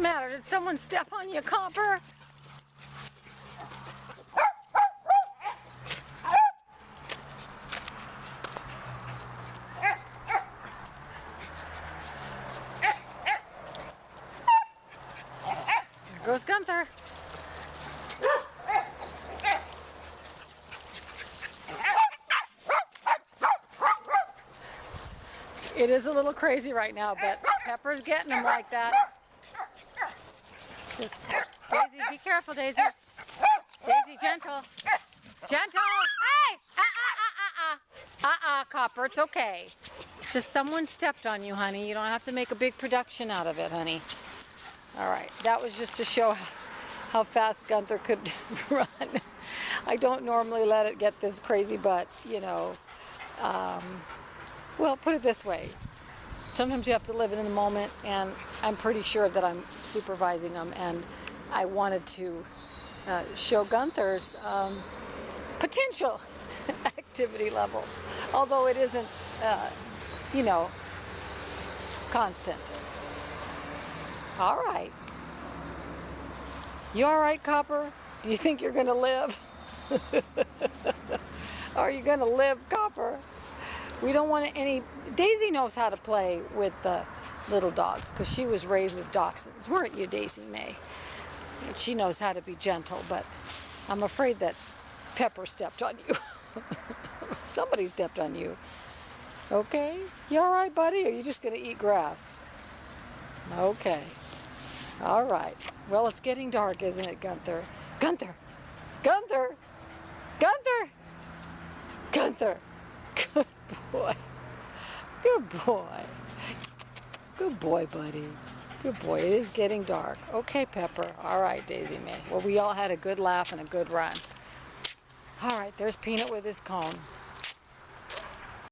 matter? Did someone step on you, Copper? There goes Gunther. It is a little crazy right now, but Pepper's getting him like that. Just, Daisy, be careful, Daisy. Daisy, gentle. Gentle! Hey! Copper, it's okay. Just someone stepped on you, honey. You don't have to make a big production out of it, honey. All right, that was just to show how fast Gunther could run. I don't normally let it get this crazy, but, you know, well, put it this way. Sometimes you have to live in the moment, and I'm pretty sure that I'm supervising them, and I wanted to show Gunther's potential activity level, although it isn't, you know, constant. All right. You all right, Copper? Do you think you're going to live? Are you going to live, Copper? We don't want any... Daisy knows how to play with the little dogs because she was raised with dachshunds. Weren't you, Daisy Mae? And she knows how to be gentle, but I'm afraid that Pepper stepped on you. Somebody stepped on you. Okay. You all right, buddy? Or are you just going to eat grass? Okay. All right. Well, it's getting dark, isn't it, Gunther? Gunther! Gunther! Gunther! Gunther! Good boy. Good boy. Good boy, buddy. Good boy. It is getting dark. Okay, Pepper. All right, Daisy Mae. Well, we all had a good laugh and a good run. All right, there's Peanut with his cone.